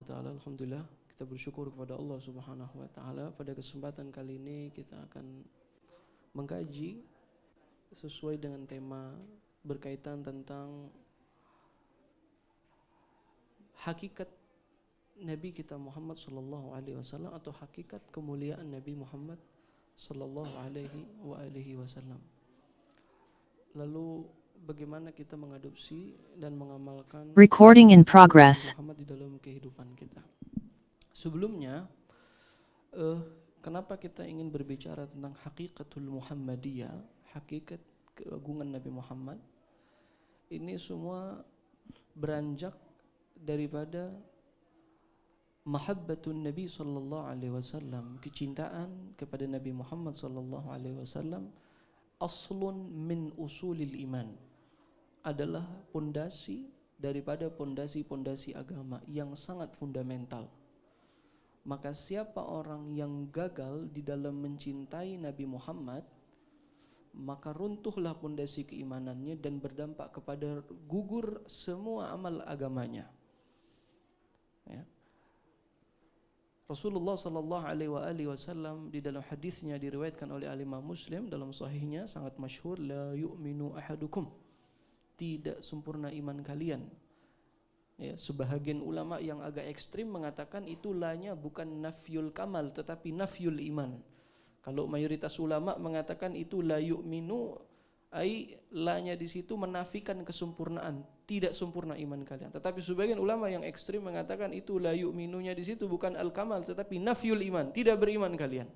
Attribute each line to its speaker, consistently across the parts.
Speaker 1: ta'ala, alhamdulillah kita bersyukur kepada Allah Subhanahu wa ta'ala. Pada kesempatan kali ini kita akan mengkaji sesuai dengan tema berkaitan tentang hakikat Nabi kita Muhammad sallallahu alaihi wasallam atau hakikat kemuliaan Nabi Muhammad sallallahu alaihi wasallam. Lalu bagaimana kita mengadopsi dan mengamalkan
Speaker 2: Recording in progress.
Speaker 1: Muhammad di dalam kehidupan kita. Sebelumnya, kenapa kita ingin berbicara tentang hakikatul Muhammadiyah, hakikat keagungan Nabi Muhammad? Ini semua beranjak daripada mahabbatun Nabi sallallahu alaihi wasallam, kecintaan kepada Nabi Muhammad sallallahu alaihi wasallam, aslun min usulil iman, adalah pondasi daripada pondasi-pondasi agama yang sangat fundamental. Maka siapa orang yang gagal di dalam mencintai Nabi Muhammad, maka runtuhlah pondasi keimanannya dan berdampak kepada gugur semua amal agamanya. Ya. Rasulullah sallallahu alaihi wasallam di dalam hadisnya diriwayatkan oleh Imam Muslim dalam sahihnya sangat masyhur, la yu'minu ahadukum, tidak sempurna iman kalian. Ya, sebahagian ulama yang agak ekstrim mengatakan itu lanya bukan nafyul kamal tetapi nafyul iman. Kalau mayoritas ulama mengatakan itu la yu'minu, ai lanya di situ menafikan kesempurnaan, tidak sempurna iman kalian. Tetapi sebagian ulama yang ekstrim mengatakan itu la yu'minunya di situ bukan al-kamal tetapi nafyul iman, tidak beriman kalian.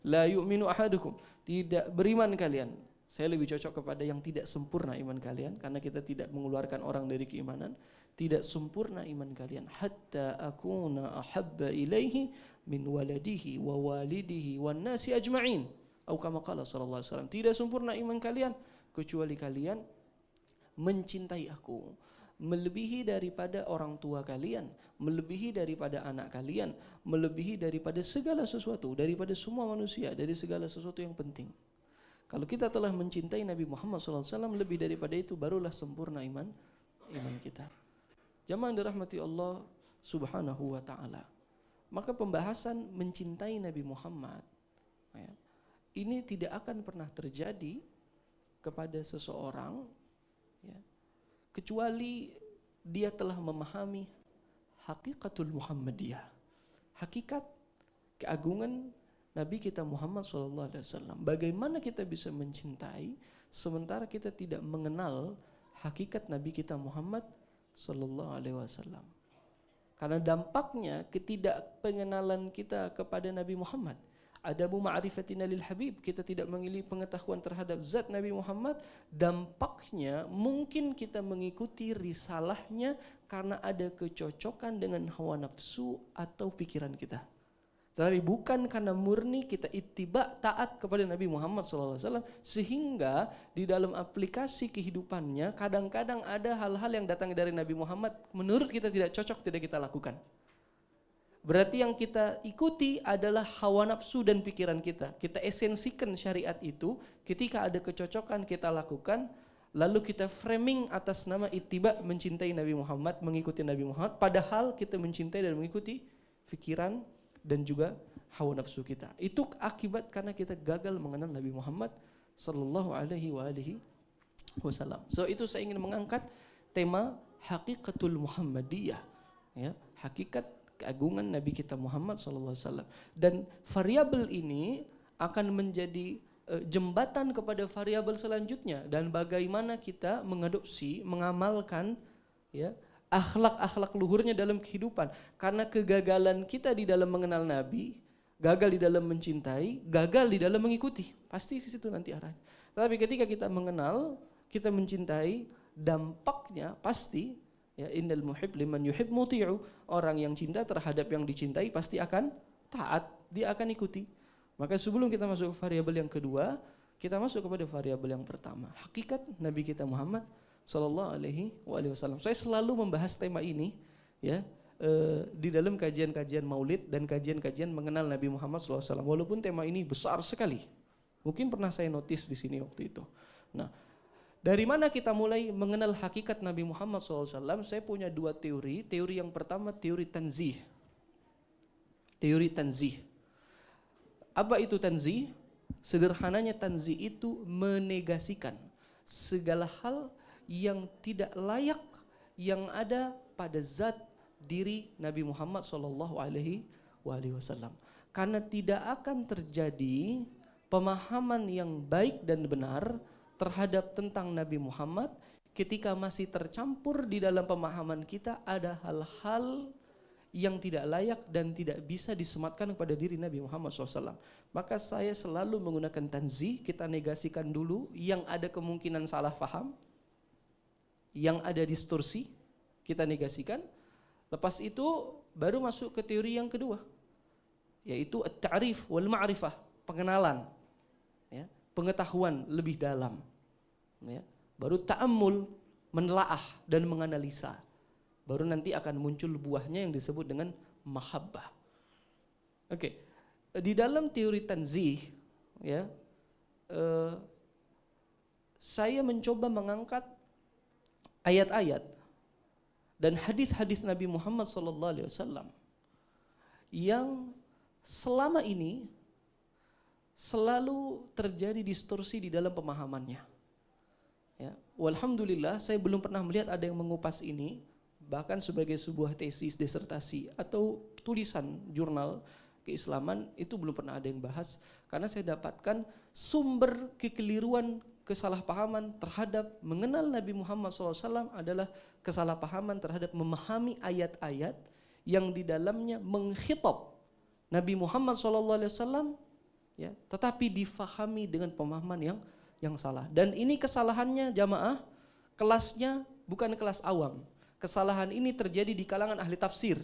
Speaker 1: La yu'minu ahadukum, tidak beriman kalian. Saya lebih cocok kepada yang tidak sempurna iman kalian, karena kita tidak mengeluarkan orang dari keimanan. Tidak sempurna iman kalian hatta akuna ahabba ilaihi min waladihi wa walidihi wan nasi ajma'in. Atau kama qala sallallahu alaihi wasallam, tidak sempurna iman kalian kecuali kalian mencintai aku melebihi daripada orang tua kalian, melebihi daripada anak kalian, melebihi daripada segala sesuatu, daripada semua manusia, dari segala sesuatu yang penting. Kalau kita telah mencintai Nabi Muhammad SAW, lebih daripada itu barulah sempurna iman kita. Jamaah dirahmati Allah Subhanahu wa ta'ala. Maka pembahasan mencintai Nabi Muhammad, ya, ini tidak akan pernah terjadi kepada seseorang, ya, kecuali dia telah memahami hakikatul Muhammadiyah, hakikat keagungan Nabi kita Muhammad SAW. Bagaimana kita bisa mencintai sementara kita tidak mengenal hakikat Nabi kita Muhammad SAW? Karena dampaknya ketidakpengenalan kita kepada Nabi Muhammad, adabu ma'rifatina lil habib, kita tidak memiliki pengetahuan terhadap zat Nabi Muhammad, dampaknya mungkin kita mengikuti risalahnya karena ada kecocokan dengan hawa nafsu atau pikiran kita. Tapi bukan karena murni kita ittiba, taat kepada Nabi Muhammad SAW, sehingga di dalam aplikasi kehidupannya kadang-kadang ada hal-hal yang datang dari Nabi Muhammad menurut kita tidak cocok, tidak kita lakukan. Berarti yang kita ikuti adalah hawa nafsu dan pikiran kita. Kita esensikan syariat itu, ketika ada kecocokan kita lakukan, lalu kita framing atas nama ittiba, mencintai Nabi Muhammad, mengikuti Nabi Muhammad, padahal kita mencintai dan mengikuti pikiran dan juga hawa nafsu kita. Itu akibat karena kita gagal mengenal Nabi Muhammad sallallahu alaihi wasallam. So itu saya ingin mengangkat tema hakikatul Muhammadiyah, ya, hakikat keagungan Nabi kita Muhammad sallallahu alaihi wasallam. Dan variabel ini akan menjadi jembatan kepada variabel selanjutnya, dan bagaimana kita mengadopsi, mengamalkan, ya, akhlak-akhlak luhurnya dalam kehidupan. Karena kegagalan kita di dalam mengenal Nabi, gagal di dalam mencintai, gagal di dalam mengikuti, pasti ke situ nanti arahnya. Tapi ketika kita mengenal, kita mencintai, dampaknya pasti, ya, innal muhib liman yuhib muti'u, orang yang cinta terhadap yang dicintai pasti akan taat, dia akan ikuti. Maka sebelum kita masuk ke variabel yang kedua, kita masuk kepada variabel yang pertama, hakikat Nabi kita Muhammad sallallahu alaihi wasallam. Saya selalu membahas tema ini, ya, di dalam kajian-kajian maulid dan kajian-kajian mengenal Nabi Muhammad sallallahu alaihi wasallam. Walaupun tema ini besar sekali, mungkin pernah saya notice di sini waktu itu. Nah, Dari mana kita mulai mengenal hakikat Nabi Muhammad SAW? Saya punya dua teori. Teori yang pertama teori tanzih. Teori tanzih. Apa itu tanzih? Sederhananya tanzih itu menegasikan segala hal yang tidak layak yang ada pada zat diri Nabi Muhammad SAW. Karena tidak akan terjadi pemahaman yang baik dan benar terhadap tentang Nabi Muhammad ketika masih tercampur di dalam pemahaman kita ada hal-hal yang tidak layak dan tidak bisa disematkan kepada diri Nabi Muhammad SAW. Maka saya selalu menggunakan tanzih, kita negasikan dulu yang ada kemungkinan salah faham, yang ada distorsi, kita negasikan. Lepas itu baru masuk ke teori yang kedua, yaitu at-ta'rif wal ma'rifah, pengenalan, ya, pengetahuan lebih dalam, ya. Baru ta'ammul, menelaah dan menganalisa. Baru nanti akan muncul buahnya yang disebut dengan mahabbah. Oke. Di dalam teori tanzih, ya, saya mencoba mengangkat ayat-ayat dan hadis-hadis Nabi Muhammad SAW yang selama ini selalu terjadi distorsi di dalam pemahamannya. Ya, walhamdulillah saya belum pernah melihat ada yang mengupas ini, bahkan sebagai sebuah tesis, disertasi atau tulisan jurnal keislaman itu belum pernah ada yang bahas, karena saya dapatkan sumber kekeliruan, kesalahpahaman terhadap mengenal Nabi Muhammad SAW adalah kesalahpahaman terhadap memahami ayat-ayat yang di dalamnya mengkhitab Nabi Muhammad SAW, ya, tetapi difahami dengan pemahaman yang salah. Dan ini kesalahannya jamaah, kelasnya bukan kelas awam. Kesalahan ini terjadi di kalangan ahli tafsir,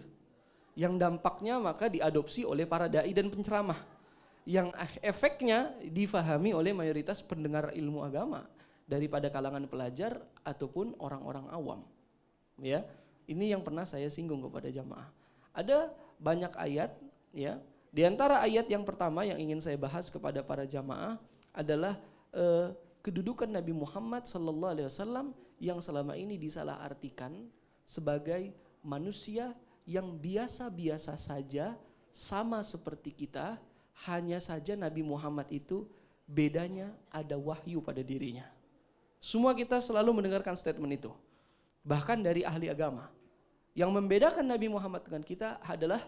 Speaker 1: yang dampaknya maka diadopsi oleh para dai dan penceramah, yang efeknya difahami oleh mayoritas pendengar ilmu agama daripada kalangan pelajar ataupun orang-orang awam. Ya, ini yang pernah saya singgung kepada jamaah. Ada banyak ayat, ya. Di antara ayat yang pertama yang ingin saya bahas kepada para jamaah adalah kedudukan Nabi Muhammad SAW yang selama ini disalahartikan sebagai manusia yang biasa-biasa saja, sama seperti kita, hanya saja Nabi Muhammad itu bedanya ada wahyu pada dirinya. Semua kita selalu mendengarkan statement itu, bahkan dari ahli agama. Yang membedakan Nabi Muhammad dengan kita adalah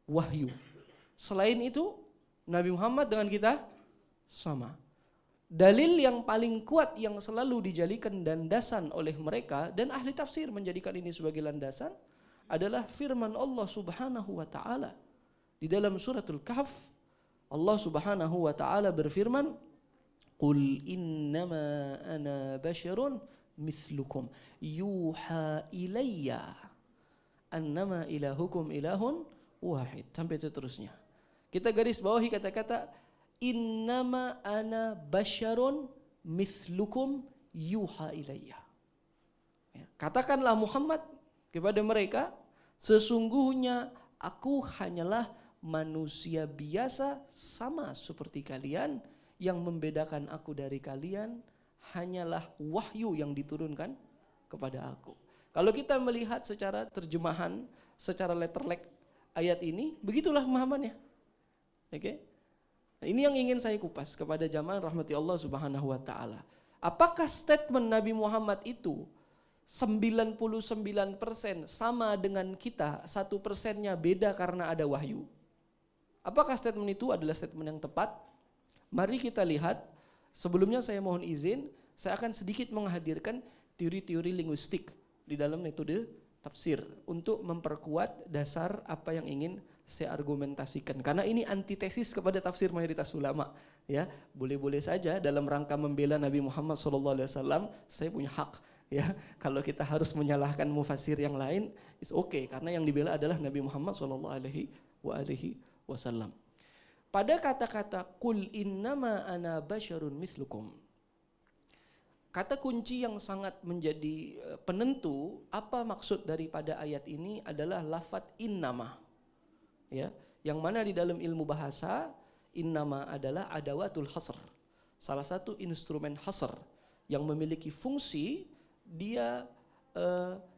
Speaker 1: wahyu. Selain itu, Nabi Muhammad dengan kita sama. Dalil yang paling kuat yang selalu dijadikan landasan oleh mereka, dan ahli tafsir menjadikan ini sebagai landasan, adalah firman Allah Subhanahu wa taala di dalam suratul Kahf. Allah Subhanahu wa taala berfirman, "Qul innama ana basyarun mithlukum yuha ilayya annama ilahukum ilahun wahid." Sampai seterusnya. Kita garis bawahi kata-kata innama ana basyarun mithlukum yuha ilayya. Ya, katakanlah Muhammad kepada mereka, sesungguhnya aku hanyalah manusia biasa sama seperti kalian, yang membedakan aku dari kalian hanyalah wahyu yang diturunkan kepada aku. Kalau kita melihat secara terjemahan, secara letterlek ayat ini, begitulah pemahamannya. Oke? Nah, ini yang ingin saya kupas kepada jamaah rahmati Allah Subhanahu wa taala. Apakah statement Nabi Muhammad itu 99% sama dengan kita, 1%-nya beda karena ada wahyu? Apakah statement itu adalah statement yang tepat? Mari kita lihat. Sebelumnya saya mohon izin, saya akan sedikit menghadirkan teori-teori linguistik di dalam metode tafsir untuk memperkuat dasar apa yang ingin saya argumentasikan. Karena ini antitesis kepada tafsir mayoritas ulama. Ya, boleh-boleh saja dalam rangka membela Nabi Muhammad SAW, saya punya hak. Ya, kalau kita harus menyalahkan mufassir yang lain, it's okay, karena yang dibela adalah Nabi Muhammad SAW. Pada kata-kata qul innama ana basyarun mithlukum, kata kunci yang sangat menjadi penentu apa maksud daripada ayat ini adalah lafaz innama. Ya, yang mana di dalam ilmu bahasa innama adalah adawatul hasr, salah satu instrumen hasr, yang memiliki fungsi, dia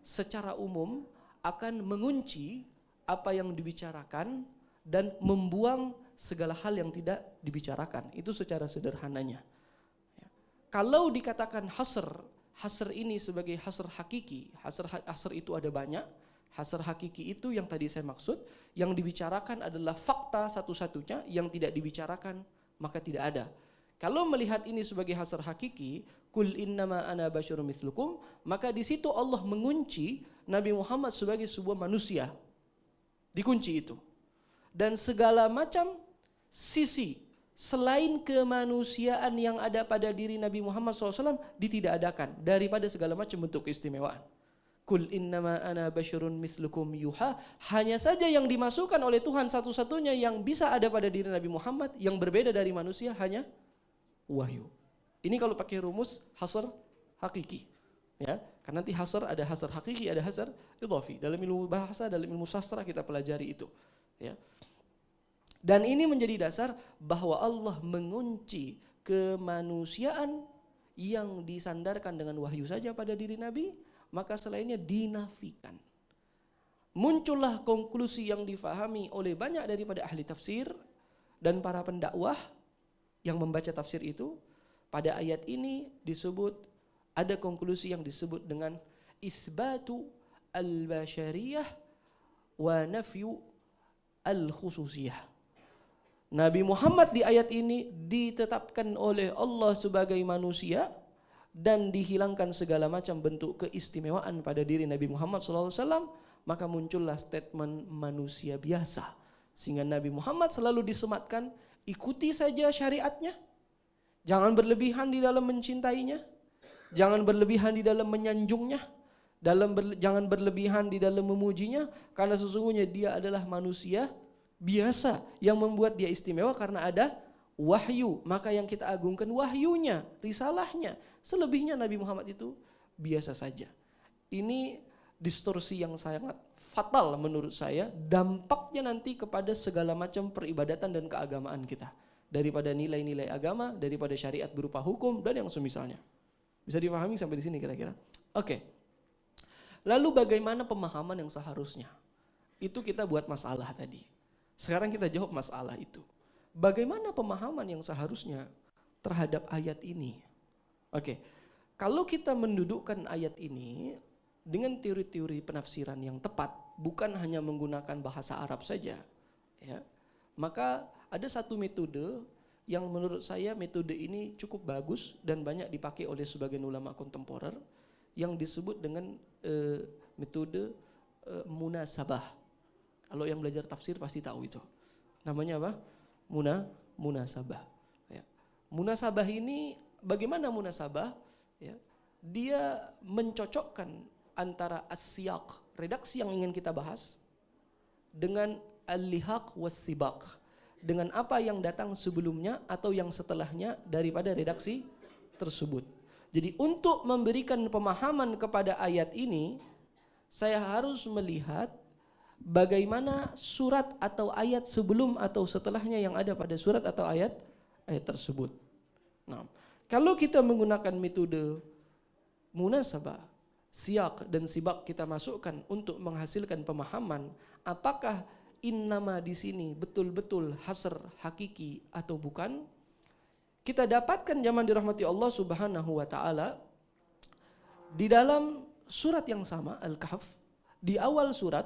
Speaker 1: secara umum akan mengunci apa yang dibicarakan dan membuang segala hal yang tidak dibicarakan. Itu secara sederhananya. Kalau dikatakan hasr ini sebagai hasr hakiki, hasr itu ada banyak. Hasr hakiki itu yang tadi saya maksud, yang dibicarakan adalah fakta satu-satunya, yang tidak dibicarakan maka tidak ada. Kalau melihat ini sebagai hasr hakiki, kul innama ana basyarum mithlukum, maka di situ Allah mengunci Nabi Muhammad sebagai sebuah manusia. Dikunci itu. Dan segala macam sisi selain kemanusiaan yang ada pada diri Nabi Muhammad SAW ditidakadakan daripada segala macam bentuk keistimewaan. Kul innama ana basyarun mithlukum yuha, hanya saja yang dimasukkan oleh Tuhan satu-satunya yang bisa ada pada diri Nabi Muhammad yang berbeda dari manusia hanya wahyu. Ini kalau pakai rumus hasr hakiki, ya. Karena nanti hasr ada hasr hakiki, ada hasr idhafi. Dalam ilmu bahasa, dalam ilmu sastra kita pelajari itu, ya. Dan ini menjadi dasar bahwa Allah mengunci kemanusiaan yang disandarkan dengan wahyu saja pada diri Nabi, maka selainnya dinafikan. Muncullah konklusi yang difahami oleh banyak daripada ahli tafsir dan para pendakwah yang membaca tafsir itu. Pada ayat ini disebut, ada konklusi yang disebut dengan isbatu al-bashariyah wa nafyu al-khususiyah. Nabi Muhammad di ayat ini ditetapkan oleh Allah sebagai manusia dan dihilangkan segala macam bentuk keistimewaan pada diri Nabi Muhammad SAW, maka muncullah statement manusia biasa. Sehingga Nabi Muhammad selalu disematkan, ikuti saja syariatnya, jangan berlebihan di dalam mencintainya, jangan berlebihan di dalam menyanjungnya, jangan berlebihan di dalam memujinya, karena sesungguhnya dia adalah manusia biasa yang membuat dia istimewa karena ada wahyu. Maka yang kita agungkan wahyunya, risalahnya. Selebihnya Nabi Muhammad itu biasa saja. Ini distorsi yang sangat fatal menurut saya. Dampaknya nanti kepada segala macam peribadatan dan keagamaan kita. Daripada nilai-nilai agama, daripada syariat berupa hukum dan yang semisalnya. Bisa dipahami sampai di sini kira-kira? Oke. Lalu bagaimana pemahaman yang seharusnya? Itu kita buat masalah tadi. Sekarang kita jawab masalah itu. Bagaimana pemahaman yang seharusnya terhadap ayat ini? Oke, kalau kita mendudukkan ayat ini dengan teori-teori penafsiran yang tepat, bukan hanya menggunakan bahasa Arab saja, ya, maka ada satu metode yang menurut saya metode ini cukup bagus dan banyak dipakai oleh sebagian ulama kontemporer yang disebut dengan metode munasabah. Kalau yang belajar tafsir pasti tahu itu. Namanya apa? Munasabah. Ya. Munasabah ini, bagaimana munasabah? Ya. Dia mencocokkan antara as-siyaq, redaksi yang ingin kita bahas, dengan al-lihaq was-sibaq, dengan apa yang datang sebelumnya atau yang setelahnya daripada redaksi tersebut. Jadi untuk memberikan pemahaman kepada ayat ini, saya harus melihat bagaimana surat atau ayat sebelum atau setelahnya yang ada pada surat atau ayat tersebut. Nah, kalau kita menggunakan metode munasabah, siyaq dan sibaq kita masukkan untuk menghasilkan pemahaman apakah innama di sini betul-betul hasr hakiki atau bukan, kita dapatkan zaman dirahmati Allah Subhanahu wa taala di dalam surat yang sama Al-Kahf, di awal surat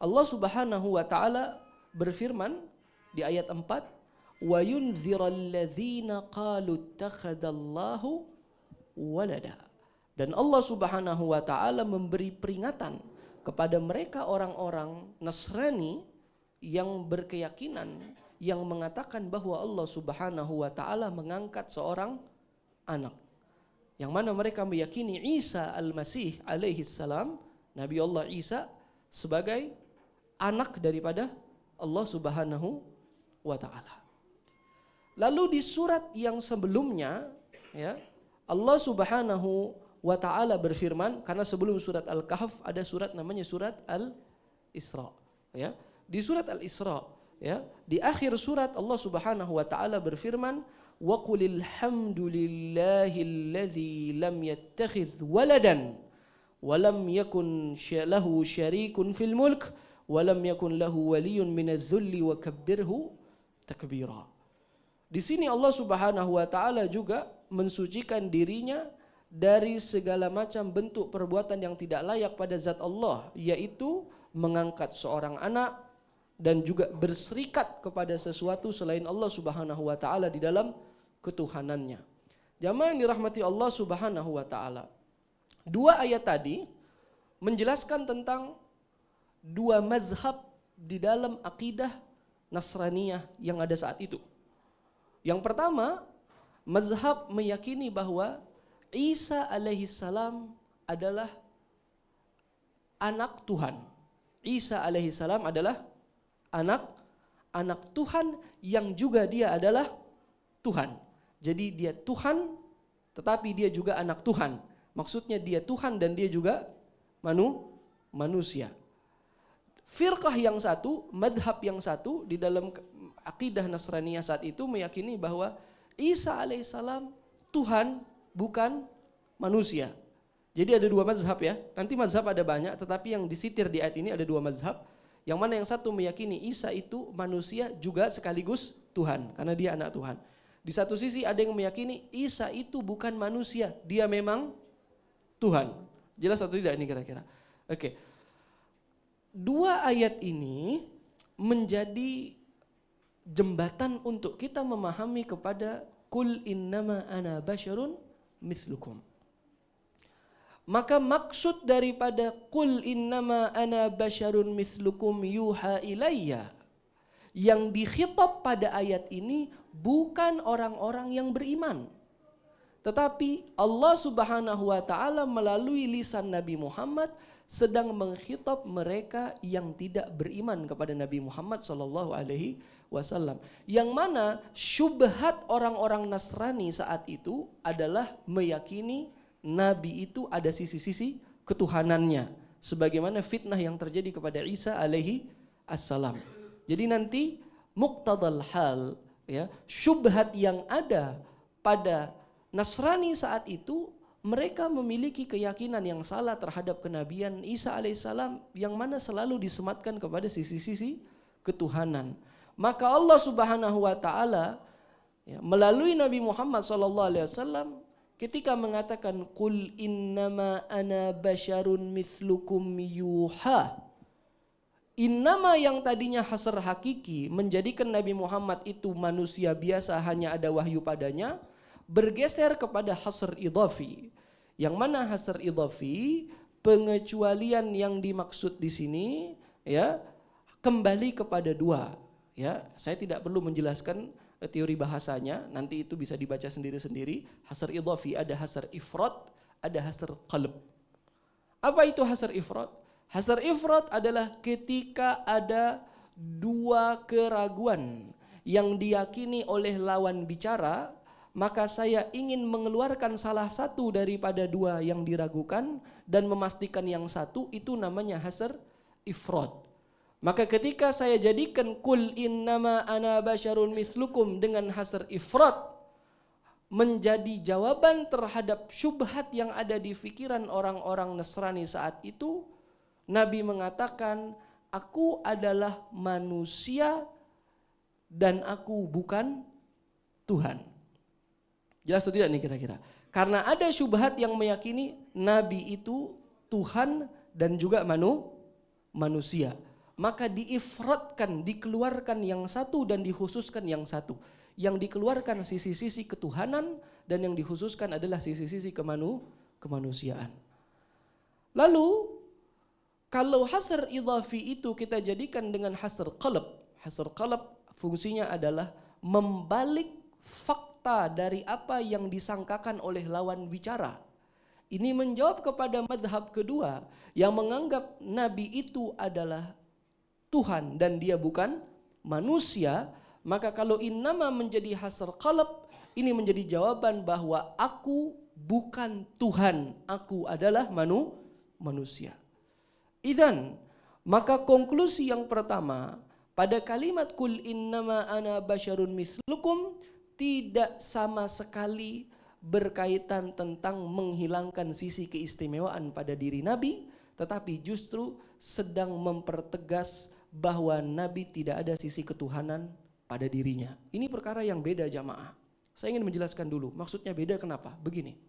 Speaker 1: Allah Subhanahu wa taala berfirman di ayat 4, wa yunziral ladzina qalu ittakhadallahu walada. Dan Allah Subhanahu wa taala memberi peringatan kepada mereka orang-orang Nasrani yang berkeyakinan, yang mengatakan bahwa Allah Subhanahu wa taala mengangkat seorang anak. Yang mana mereka meyakini Isa al-Masih alaihi salam, Nabi Allah Isa, sebagai anak daripada Allah Subhanahu wa taala. Lalu di surat yang sebelumnya, ya, Allah Subhanahu wa taala berfirman, karena sebelum surat Al-Kahf ada surat namanya surat Al-Isra, ya. Di surat Al-Isra, ya, di akhir surat Allah Subhanahu wa taala berfirman, wa qulil hamdulillahilladzi lam yattakhidh waladan wa lam yakun lahu syarikun fil mulk wa lam yakun lahu waliyyun minadh-dhulli wa kabbirhu takbira. Di sini Allah Subhanahu wa taala juga mensucikan dirinya dari segala macam bentuk perbuatan yang tidak layak pada zat Allah, yaitu mengangkat seorang anak dan juga berserikat kepada sesuatu selain Allah Subhanahu wa taala di dalam ketuhanannya. Jamaah yang dirahmati Allah Subhanahu wa taala. Dua ayat tadi menjelaskan tentang dua mazhab di dalam akidah Nasraniyah yang ada saat itu. Yang pertama, mazhab meyakini bahwa Isa alaihissalam adalah anak Tuhan. Isa alaihissalam adalah anak Tuhan yang juga dia adalah Tuhan. Jadi dia Tuhan tetapi dia juga anak Tuhan. Maksudnya dia Tuhan dan dia juga manusia. Firqah yang satu, madhab yang satu di dalam akidah Nasraniyah saat itu meyakini bahwa Isa alaihissalam Tuhan bukan manusia. Jadi ada dua mazhab ya. Nanti mazhab ada banyak, tetapi yang disitir di ayat ini ada dua mazhab. Yang mana yang satu meyakini Isa itu manusia juga sekaligus Tuhan, karena dia anak Tuhan. Di satu sisi ada yang meyakini Isa itu bukan manusia, dia memang Tuhan. Jelas atau tidak ini kira-kira? Oke. Dua ayat ini menjadi jembatan untuk kita memahami kepada Qul innama ana basyarun mithlukum. Maka maksud daripada Qul innama ana basyarun mithlukum yuha ilayya, yang dikhitab pada ayat ini bukan orang-orang yang beriman, tetapi Allah Subhanahu wa taala melalui lisan Nabi Muhammad sedang mengkhitab mereka yang tidak beriman kepada Nabi Muhammad sallallahu alaihi wasallam. Yang mana syubhat orang-orang Nasrani saat itu adalah meyakini Nabi itu ada sisi-sisi ketuhanannya, sebagaimana fitnah yang terjadi kepada Isa alaihi assalam. Jadi nanti muqtadal hal, ya, syubhat yang ada pada Nasrani saat itu, mereka memiliki keyakinan yang salah terhadap kenabian Isa alaihissalam, yang mana selalu disematkan kepada sisi-sisi ketuhanan. Maka Allah Subhanahu wa taala, ya, melalui Nabi Muhammad sallallahu alaihi wasallam ketika mengatakan Qul innama ana basyarun mithlukum yuha. Innama yang tadinya hasr hakiki menjadikan Nabi Muhammad itu manusia biasa, hanya ada wahyu padanya, bergeser kepada hasr idhafi. Yang mana hasr idhafi, pengecualian yang dimaksud di sini, ya, kembali kepada dua. Ya, saya tidak perlu menjelaskan teori bahasanya, nanti itu bisa dibaca sendiri-sendiri. Hasr idhafi ada hasr ifrat, ada hasr qalb. Apa itu hasr ifrat? Hasr ifrat adalah ketika ada dua keraguan yang diyakini oleh lawan bicara, maka saya ingin mengeluarkan salah satu daripada dua yang diragukan dan memastikan yang satu, itu namanya hasr ifrat. Maka ketika saya jadikan Qul innama ana basyarun mithlukum dengan hasr ifrat, menjadi jawaban terhadap syubhat yang ada di pikiran orang-orang Nasrani saat itu. Nabi mengatakan, aku adalah manusia dan aku bukan Tuhan. Jelas atau tidak nih kira-kira? Karena ada syubhat yang meyakini Nabi itu Tuhan dan juga manusia. Maka diifratkan, dikeluarkan yang satu dan dikhususkan yang satu. Yang dikeluarkan sisi-sisi ketuhanan dan yang dikhususkan adalah sisi-sisi kemanusiaan. Lalu kalau hasr idhafi itu kita jadikan dengan hasr qalb. Hasr qalb fungsinya adalah membalik fakta dari apa yang disangkakan oleh lawan bicara. Ini menjawab kepada madhab kedua yang menganggap Nabi itu adalah Tuhan dan dia bukan manusia. Maka kalau innama menjadi hasr qalb, ini menjadi jawaban bahwa aku bukan Tuhan, aku adalah manusia. Idzan, maka konklusi yang pertama pada kalimat Qul innama ana basyarun mithlukum tidak sama sekali berkaitan tentang menghilangkan sisi keistimewaan pada diri Nabi, tetapi justru sedang mempertegas bahwa Nabi tidak ada sisi ketuhanan pada dirinya. Ini perkara yang beda jamaah. Saya ingin menjelaskan dulu, maksudnya beda kenapa? Begini,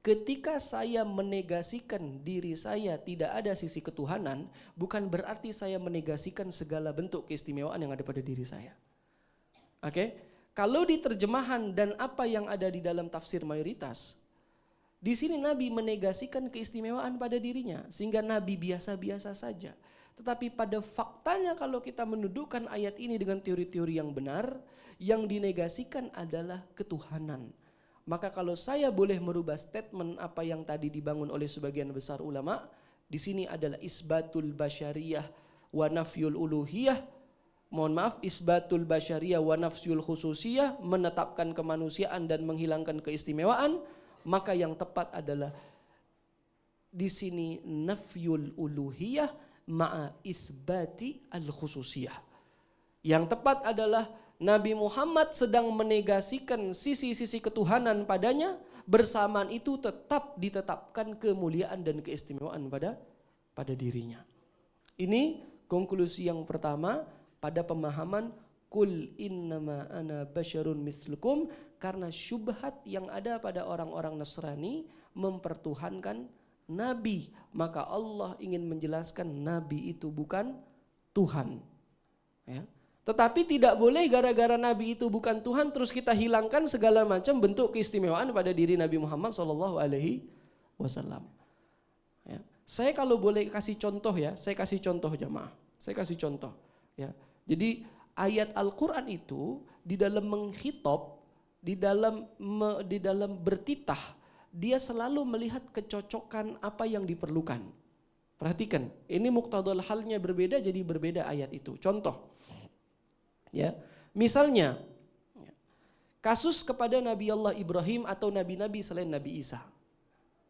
Speaker 1: ketika saya menegasikan diri saya tidak ada sisi ketuhanan, bukan berarti saya menegasikan segala bentuk keistimewaan yang ada pada diri saya. Oke? Kalau di terjemahan dan apa yang ada di dalam tafsir mayoritas, di sini Nabi menegasikan keistimewaan pada dirinya, sehingga Nabi biasa-biasa saja. Tetapi pada faktanya kalau kita mendudukkan ayat ini dengan teori-teori yang benar, yang dinegasikan adalah ketuhanan. Maka kalau saya boleh merubah statement apa yang tadi dibangun oleh sebagian besar ulama, di sini adalah isbatul basyariyah wa nafyul uluhiyah. Mohon maaf, isbatul basyariyah wa nafsyul khususiyah, menetapkan kemanusiaan dan menghilangkan keistimewaan. Maka yang tepat adalah di sini nafyul uluhiyah ma'a isbati al khususiyah. Yang tepat adalah Nabi Muhammad sedang menegasikan sisi-sisi ketuhanan padanya, bersamaan itu tetap ditetapkan kemuliaan dan keistimewaan pada dirinya. Ini konklusi yang pertama pada pemahaman kul innama ana basyarun mislukum, karena syubhat yang ada pada orang-orang Nasrani mempertuhankan Nabi, maka Allah ingin menjelaskan Nabi itu bukan Tuhan. Ya. Tetapi tidak boleh gara-gara Nabi itu bukan Tuhan terus kita hilangkan segala macam bentuk keistimewaan pada diri Nabi Muhammad SAW. Ya. Saya kalau boleh kasih contoh ya, saya kasih contoh jamaah, saya kasih contoh. Ya. Jadi ayat Al-Quran itu di dalam mengkhitob, di dalam bertitah, dia selalu melihat kecocokan apa yang diperlukan. Perhatikan, ini muqtadal halnya berbeda, jadi berbeda ayat itu. Contoh, ya, misalnya kasus kepada Nabi Allah Ibrahim atau nabi-nabi selain Nabi Isa.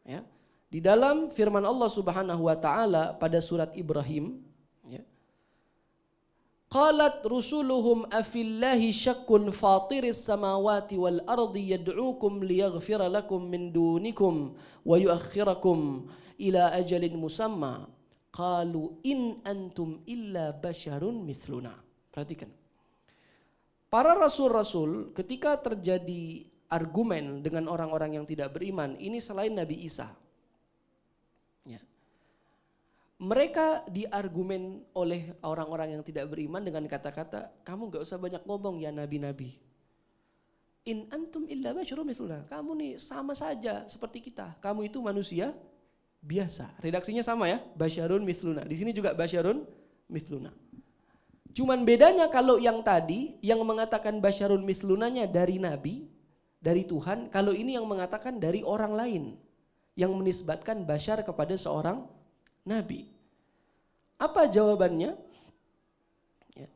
Speaker 1: Ya, di dalam firman Allah Subhanahu Wa Taala pada surat Ibrahim, ya, qalat rusuluhum afillahi syakkun fatiris samawati wal ardi yad'ukum liyaghfira lakum min dunikum wa yuakhirakum ila ajalin musamma qalu in antum illa basyarun mithluna. Perhatikan, para rasul-rasul ketika terjadi argumen dengan orang-orang yang tidak beriman, ini selain Nabi Isa, ya, mereka diargumen oleh orang-orang yang tidak beriman dengan kata-kata, kamu gak usah banyak ngomong ya nabi-nabi. In antum illa basyarun mithluna. Kamu nih sama saja seperti kita. Kamu itu manusia biasa. Redaksinya sama ya, basyarun mithluna. Di sini juga basyarun mithluna. Cuman bedanya kalau yang tadi yang mengatakan basyarun mithlunanya dari nabi, dari Tuhan, kalau ini yang mengatakan dari orang lain yang menisbatkan basyar kepada seorang nabi. Apa jawabannya? Ya.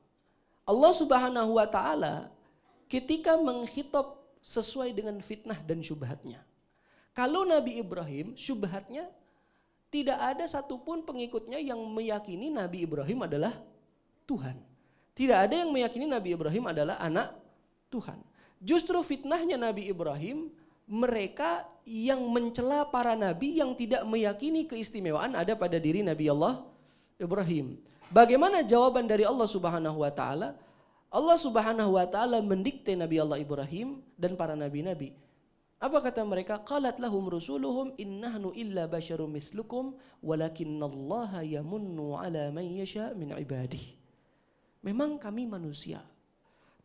Speaker 1: Allah Subhanahu Wa Taala ketika mengkhitob sesuai dengan fitnah dan syubhatnya. Kalau Nabi Ibrahim, syubhatnya tidak ada satupun pengikutnya yang meyakini Nabi Ibrahim adalah Tuhan. Tidak ada yang meyakini Nabi Ibrahim adalah anak Tuhan. Justru fitnahnya Nabi Ibrahim, mereka yang mencela para nabi yang tidak meyakini keistimewaan ada pada diri Nabi Allah Ibrahim. Bagaimana jawaban dari Allah Subhanahu Wa Taala? Allah Subhanahu Wa Taala mendikte Nabi Allah Ibrahim dan para nabi-nabi. Apa kata mereka? Qalat lahum rusuluhum innahnu illa basyarum mislukum walakinallaha yamunnu ala man yasha min ibadihi. Memang kami manusia,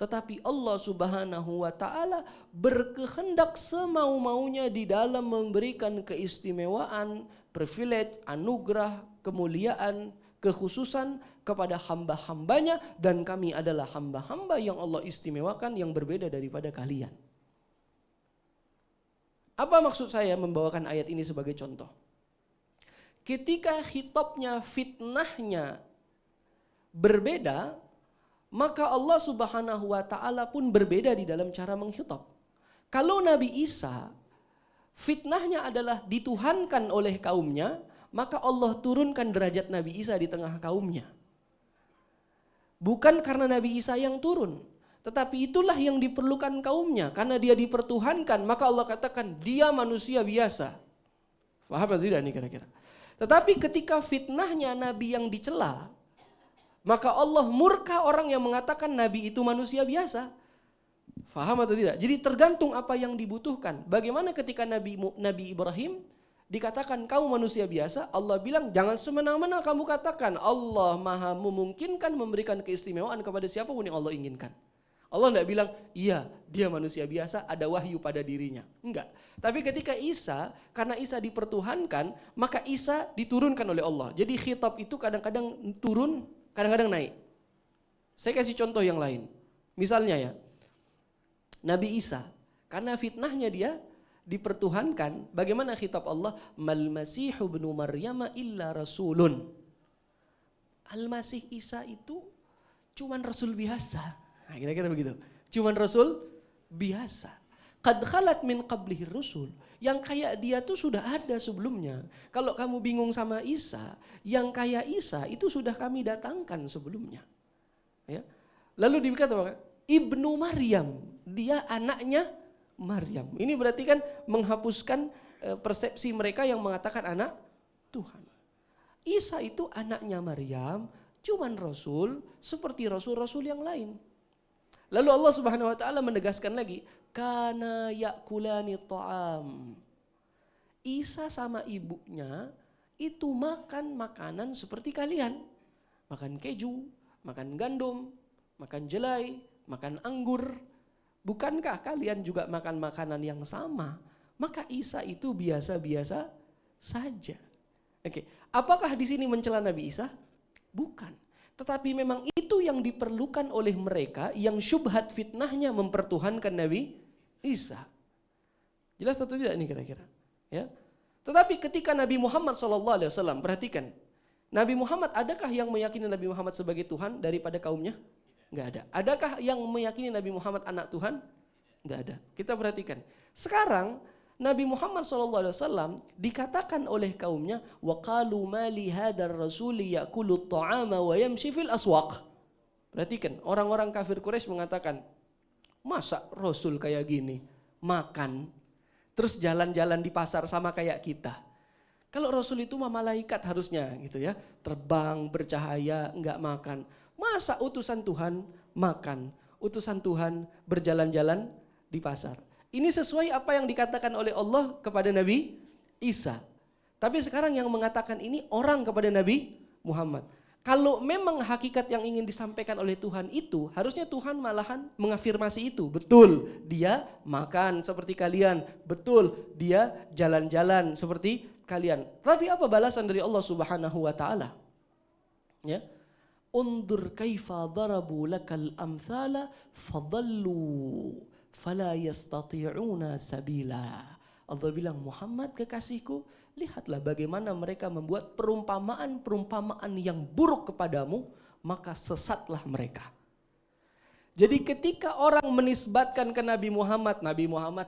Speaker 1: tetapi Allah Subhanahu Wa Taala berkehendak semau-maunya di dalam memberikan keistimewaan, privilege, anugerah, kemuliaan, kekhususan kepada hamba-hambanya, dan kami adalah hamba-hamba yang Allah istimewakan yang berbeda daripada kalian. Apa maksud saya membawakan ayat ini sebagai contoh? Ketika khitabnya, fitnahnya berbeda, maka Allah Subhanahu Wa Taala pun berbeda di dalam cara mengkhitab. Kalau Nabi Isa fitnahnya adalah dituhankan oleh kaumnya, maka Allah turunkan derajat Nabi Isa di tengah kaumnya. Bukan karena Nabi Isa yang turun, Tetapi itulah yang diperlukan kaumnya. Karena dia dipertuhankan, maka Allah katakan dia manusia biasa. Paham atau tidak nih kira-kira? Tetapi ketika fitnahnya Nabi yang dicela, maka Allah murka orang yang mengatakan Nabi itu manusia biasa. Paham atau tidak? Jadi tergantung apa yang dibutuhkan. Bagaimana ketika Nabi Ibrahim dikatakan kamu manusia biasa, Allah bilang jangan semena-mena kamu katakan. Allah maha memungkinkan memberikan keistimewaan kepada siapapun yang Allah inginkan. Allah tidak bilang, iya dia manusia biasa, ada wahyu pada dirinya. Enggak. Tapi ketika Isa, karena Isa dipertuhankan, maka Isa diturunkan oleh Allah. Jadi khitab itu kadang-kadang turun, kadang-kadang naik. Saya kasih contoh yang lain. Misalnya ya, Nabi Isa, karena fitnahnya dia dipertuhankan, bagaimana khitab Allah? Mal masihu ibnu Maryam illa rasulun. Al-Masih Isa itu cuman rasul biasa. Nah, kira-kira begitu. Cuman rasul biasa. Qad khalat min qablihi rusul. Yang kayak dia tuh sudah ada sebelumnya. Kalau kamu bingung sama Isa, yang kayak Isa itu sudah kami datangkan sebelumnya. Ya. Lalu dikatakan Ibnu Maryam, dia anaknya Maryam. Ini berarti kan menghapuskan persepsi mereka yang mengatakan anak Tuhan. Isa itu anaknya Maryam, cuman rasul seperti rasul-rasul yang lain. Lalu Allah Subhanahu wa taala menegaskan lagi, kana yakulani ta'am. Isa sama ibunya itu makan makanan seperti kalian. Makan keju, makan gandum, makan jelai, makan anggur. Bukankah kalian juga makan makanan yang sama? Maka Isa itu biasa-biasa saja. Oke, apakah di sini mencela Nabi Isa? Bukan. Tetapi memang itu yang diperlukan oleh mereka yang syubhat fitnahnya mempertuhankan Nabi Isa. Jelas atau tidak ini kira-kira? Ya. Tetapi ketika Nabi Muhammad SAW, perhatikan, Nabi Muhammad adakah yang meyakini Nabi Muhammad sebagai Tuhan daripada kaumnya? Enggak ada. Adakah yang meyakini Nabi Muhammad anak Tuhan? Enggak ada. Kita perhatikan. Sekarang Nabi Muhammad SAW dikatakan oleh kaumnya, وَقَالُوا مَا لِهَذَا الرَّسُولِ يَأْكُلُ الطَّعَامَ وَيَمْشِي فِي الْأَسْوَاقِ. Perhatikan, orang-orang kafir Quraisy mengatakan, masa Rasul kayak gini, makan, terus jalan-jalan di pasar sama kayak kita. Kalau Rasul itu mah malaikat harusnya gitu ya, terbang, bercahaya, enggak makan. Masa utusan Tuhan makan, utusan Tuhan berjalan-jalan di pasar. Ini sesuai apa yang dikatakan oleh Allah kepada Nabi Isa. Tapi sekarang yang mengatakan ini orang kepada Nabi Muhammad. Kalau memang hakikat yang ingin disampaikan oleh Tuhan itu, harusnya Tuhan malahan mengafirmasi itu. Betul, dia makan seperti kalian. Betul, dia jalan-jalan seperti kalian. Tapi apa balasan dari Allah Subhanahu wa taala? Ya. Undur kaifa darabu lakal amthala fadallu fala yastati'una sabila. Allah bilang, Muhammad kekasihku, lihatlah bagaimana mereka membuat perumpamaan-perumpamaan yang buruk kepadamu, maka sesatlah mereka. Jadi ketika orang menisbatkan ke Nabi Muhammad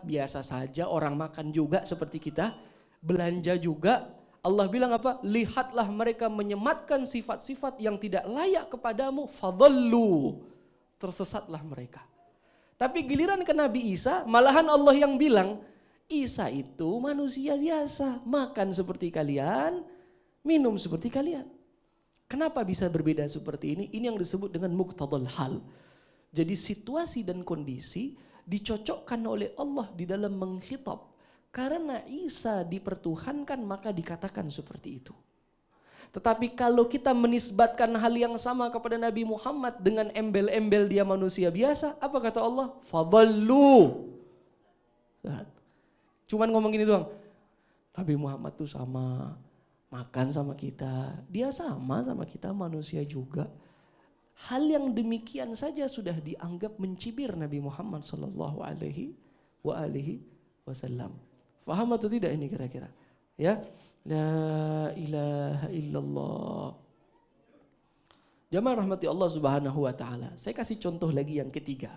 Speaker 1: biasa saja, orang makan juga seperti kita, belanja juga. Allah bilang apa? Lihatlah mereka menyematkan sifat-sifat yang tidak layak kepadamu, fadallu, tersesatlah mereka. Tapi giliran ke Nabi Isa, malahan Allah yang bilang, Isa itu manusia biasa, makan seperti kalian, minum seperti kalian. Kenapa bisa berbeda seperti ini? Ini yang disebut dengan muqtadal hal. Jadi situasi dan kondisi dicocokkan oleh Allah di dalam mengkhitab. Karena Isa dipertuhankan maka dikatakan seperti itu. Tetapi kalau kita menisbatkan hal yang sama kepada Nabi Muhammad dengan embel-embel dia manusia biasa, apa kata Allah? Fadallu. Cuman ngomong gini doang. Nabi Muhammad tuh sama, makan sama kita. Dia sama kita, manusia juga. Hal yang demikian saja sudah dianggap mencibir Nabi Muhammad sallallahu alaihi wasallam. Faham atau tidak ini kira-kira? Ya. La ilaha illallah. Jamaah rahmati Allah Subhanahu wa taala. Saya kasih contoh lagi yang ketiga.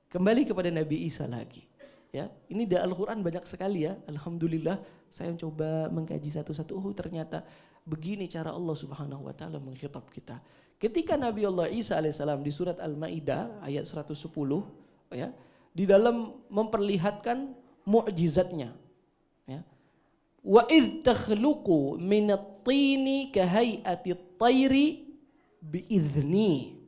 Speaker 1: Kembali kepada Nabi Isa lagi. Ya, ini di Al-Qur'an banyak sekali ya. Alhamdulillah saya coba mengkaji satu-satu. Ternyata Begini cara Allah Subhanahu wa taala mengkhitab kita. Ketika Nabi Allah Isa alaihissalam di surat Al-Maidah ayat 110 ya, di dalam memperlihatkan mukjizatnya ya. Wa idz takhluqu minat tini kahay'ati at-tayri biizni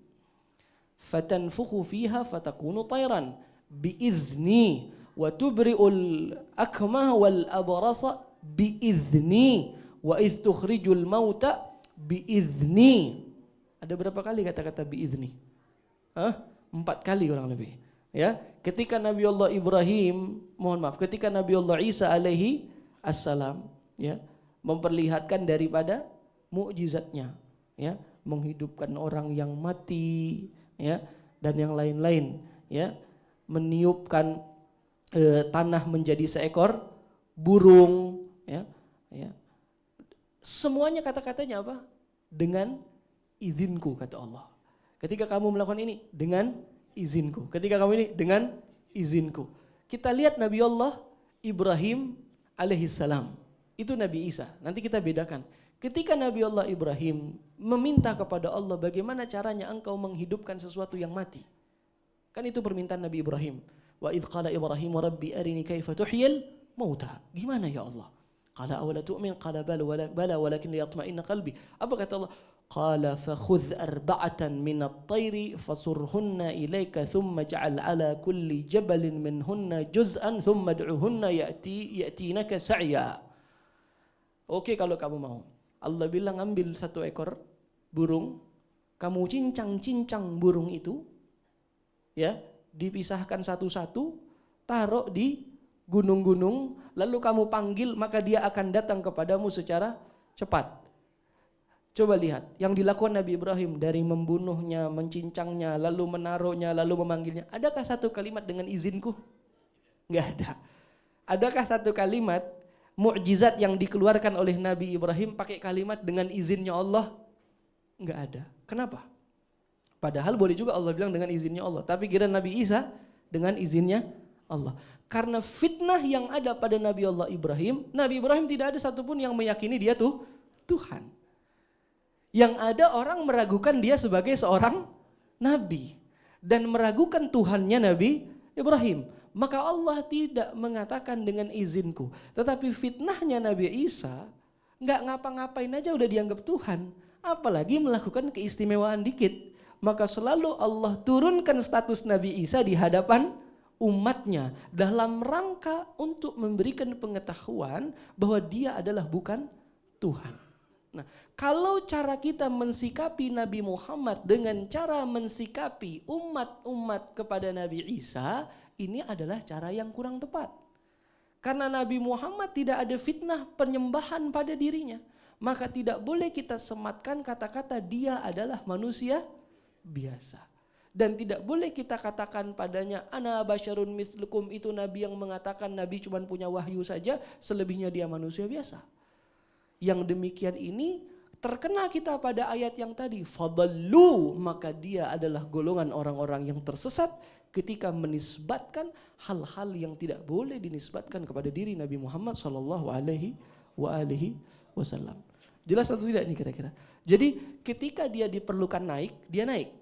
Speaker 1: fatanfukhu fiha fatakunu tayran biizni wa tubri'ul akmah wal abrasa biizni wa idz tukhrijul mauta biizni. Ada berapa kali kata-kata biizni? 4 kali kurang lebih. Ya, ketika Nabi Allah Ibrahim, ketika Nabi Allah Isa alaihi assalam ya, memperlihatkan daripada mukjizatnya ya, menghidupkan orang yang mati ya, dan yang lain-lain ya, meniupkan tanah menjadi seekor burung ya, ya. Semuanya kata-katanya apa? Dengan izinku, kata Allah. Ketika kamu melakukan ini dengan izinku. Ketika kamu ini dengan izinku. Kita lihat Nabi Allah Ibrahim alaihissalam. Itu Nabi Isa. Nanti kita bedakan. Ketika Nabi Allah Ibrahim meminta kepada Allah bagaimana caranya engkau menghidupkan sesuatu yang mati. Kan itu permintaan Nabi Ibrahim. Wa idh qala Ibrahim rabbi arini kaifa tuhyil mauta. Gimana ya Allah? Qala awala tu'min qala bala walakin liyatma'inna qalbi. Apa kata Allah? Qala fakhudh arba'atan minat tayri fasurhunna ilaika thumma ja'al ala kulli jabalin minhunna juz'an thumma ad'uhunna ya'tinaka sa'ya. Oke, kalau kamu mau. Allah bilang ambil 1 ekor burung, kamu cincang-cincang burung itu ya, dipisahkan satu-satu, taruh di gunung-gunung, lalu kamu panggil maka dia akan datang kepadamu secara cepat. Coba lihat yang dilakukan Nabi Ibrahim dari membunuhnya, mencincangnya, lalu menaruhnya, lalu memanggilnya. Adakah satu kalimat dengan izinku? Enggak ada. Adakah satu kalimat mukjizat yang dikeluarkan oleh Nabi Ibrahim pakai kalimat dengan izinnya Allah? Enggak ada. Kenapa? Padahal boleh juga Allah bilang dengan izinnya Allah. Tapi kira Nabi Isa dengan izinnya Allah. Karena fitnah yang ada pada Nabi Allah Ibrahim, Nabi Ibrahim tidak ada satupun yang meyakini dia tuh Tuhan. Yang ada orang meragukan dia sebagai seorang nabi dan meragukan Tuhannya Nabi Ibrahim. Maka Allah tidak mengatakan dengan izinku. Tetapi fitnahnya Nabi Isa, nggak ngapa-ngapain aja udah dianggap Tuhan. Apalagi melakukan keistimewaan dikit. Maka selalu Allah turunkan status Nabi Isa di hadapan umatnya dalam rangka untuk memberikan pengetahuan bahwa dia adalah bukan Tuhan. Nah, kalau cara kita mensikapi Nabi Muhammad dengan cara mensikapi umat-umat kepada Nabi Isa, ini adalah cara yang kurang tepat. Karena Nabi Muhammad tidak ada fitnah penyembahan pada dirinya. Maka tidak boleh kita sematkan kata-kata dia adalah manusia biasa. Dan tidak boleh kita katakan padanya ana basyarun mithlukum, itu Nabi yang mengatakan Nabi cuma punya wahyu saja, selebihnya dia manusia biasa. Yang demikian ini terkena kita pada ayat yang tadi, fadallu, maka dia adalah golongan orang-orang yang tersesat ketika menisbatkan hal-hal yang tidak boleh dinisbatkan kepada diri Nabi Muhammad sallallahu alaihi wasallam. Jelas atau tidak ini kira-kira? Jadi ketika dia diperlukan naik, dia naik.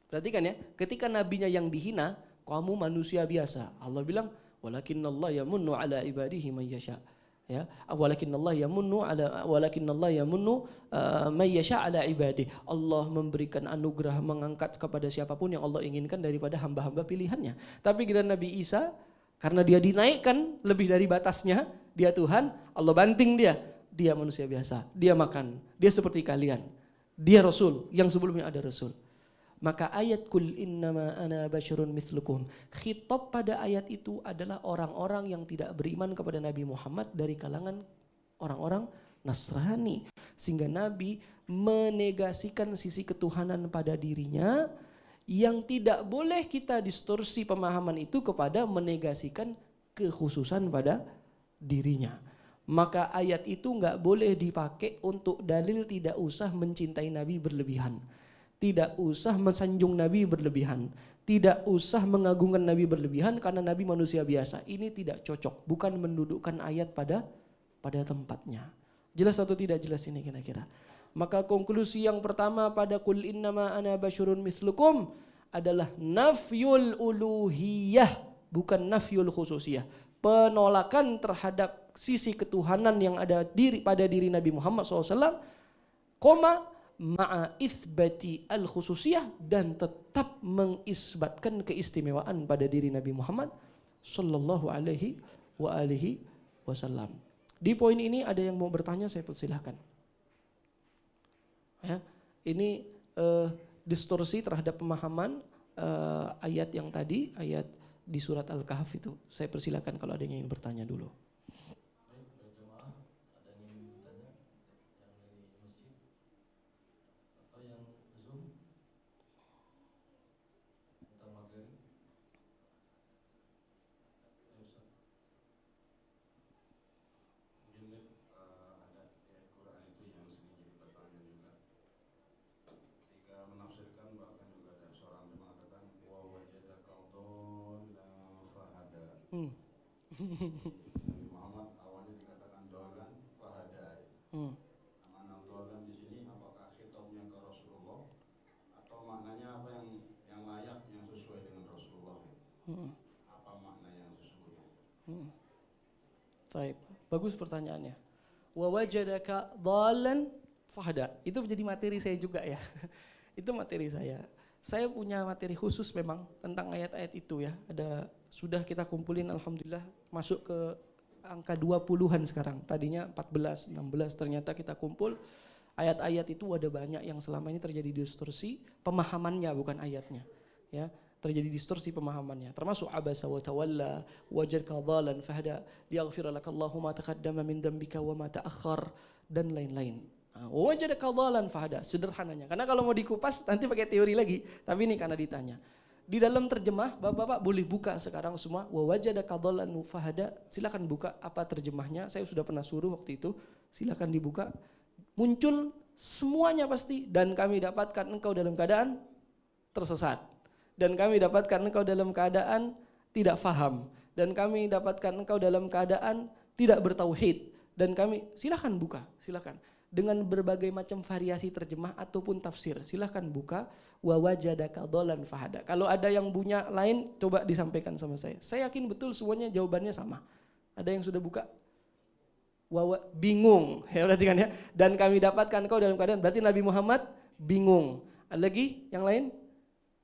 Speaker 1: Perhatikan ya, ketika nabinya yang dihina, kamu manusia biasa. Allah bilang, walakinnallaha yamunnu ala ibadihi man yasha. Ya, walakinnallaha yamunnu man yasha ala ibadihi. Allah memberikan anugerah, mengangkat kepada siapapun yang Allah inginkan daripada hamba-hamba pilihannya. Tapi giliran Nabi Isa, karena dia dinaikkan lebih dari batasnya, dia Tuhan, Allah banting dia. Dia manusia biasa, dia makan, dia seperti kalian. Dia Rasul, yang sebelumnya ada Rasul. Maka ayat kul innama ana basyarun mithlukum, khitab pada ayat itu adalah orang-orang yang tidak beriman kepada Nabi Muhammad dari kalangan orang-orang Nasrani. Sehingga Nabi menegasikan sisi ketuhanan pada dirinya, yang tidak boleh kita distorsi pemahaman itu kepada menegasikan kekhususan pada dirinya. Maka ayat itu enggak boleh dipakai untuk dalil tidak usah mencintai Nabi berlebihan. Tidak usah mensanjung Nabi berlebihan. Tidak usah mengagungkan Nabi berlebihan karena Nabi manusia biasa. Ini tidak cocok. Bukan mendudukkan ayat pada tempatnya. Jelas atau tidak jelas ini kira-kira? Maka konklusi yang pertama pada qul innama ana basyurun mislukum adalah nafyul uluhiyah, bukan nafyul khususiyah. Penolakan terhadap sisi ketuhanan yang ada pada diri Nabi Muhammad SAW, ma'a itsbati al-khususiyah, dan tetap mengisbatkan keistimewaan pada diri Nabi Muhammad sallallahu alaihi wasallam. Di poin ini ada yang mau bertanya, saya persilahkan. Ya, ini distorsi terhadap pemahaman ayat yang tadi, ayat di surat Al-Kahf itu. Saya persilahkan kalau ada yang ingin bertanya dulu.
Speaker 2: Muhammad awalnya dikatakan dolan fahada. Makna dolan di sini apakah khitabnya ke Rasulullah atau maknanya apa yang layak, yang sesuai dengan Rasulullah? Apa makna yang sesungguhnya?
Speaker 1: Baik, bagus pertanyaannya. Wa wajadaka dhalan fahada. Itu menjadi materi saya juga ya. Itu materi saya. Saya punya materi khusus memang tentang ayat-ayat itu ya. Sudah kita kumpulin alhamdulillah masuk ke angka 20-an sekarang. Tadinya 14, 16 ternyata kita kumpul. Ayat-ayat itu ada banyak yang selama ini terjadi distorsi pemahamannya, bukan ayatnya. Ya, terjadi distorsi pemahamannya. Termasuk abasa wa tawalla, wajadka dhalan fahada, liyaghfira lakallahu ma taqaddama min dzambika wa ma ta'akhkhar, dan lain-lain. Wajadaka dhalan fahada, sederhananya. Karena kalau mau dikupas nanti pakai teori lagi, tapi ini karena ditanya. Di dalam terjemah, Bapak-bapak boleh buka sekarang semua. Wa wajadaka dhalan fahada, silakan buka apa terjemahnya. Saya sudah pernah suruh waktu itu. Silakan dibuka. Muncul semuanya pasti, dan kami dapatkan engkau dalam keadaan tersesat. Dan kami dapatkan engkau dalam keadaan tidak faham. Dan kami dapatkan engkau dalam keadaan tidak bertauhid. Dan kami, silakan buka, silakan. Dengan berbagai macam variasi terjemah ataupun tafsir. Silahkan buka wa wajadaka dhalan fahada. Kalau ada yang punya lain coba disampaikan sama saya. Saya yakin betul semuanya jawabannya sama. Ada yang sudah buka? Bingung. Ya berarti kan ya. Dan kami dapatkan kau dalam keadaan, berarti Nabi Muhammad bingung. Ada lagi yang lain?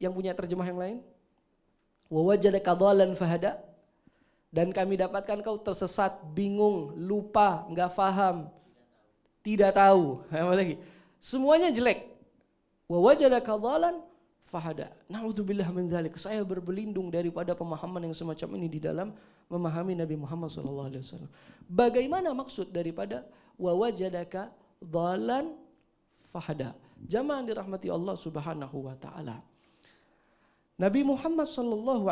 Speaker 1: Yang punya terjemah yang lain? Wa wajadaka dhalan fahada. Dan kami dapatkan kau tersesat, bingung, lupa, enggak faham, tidak tahu. Apa lagi? Semuanya jelek. Wa wajadaka dhalan fahada. Na'udzubillah min dzalik. Saya berlindung daripada pemahaman yang semacam ini di dalam memahami Nabi Muhammad SAW. Bagaimana maksud daripada wa wajadaka dhalan fahada? Jamaah dirahmati Allah Subhanahu wa taala. Nabi Muhammad SAW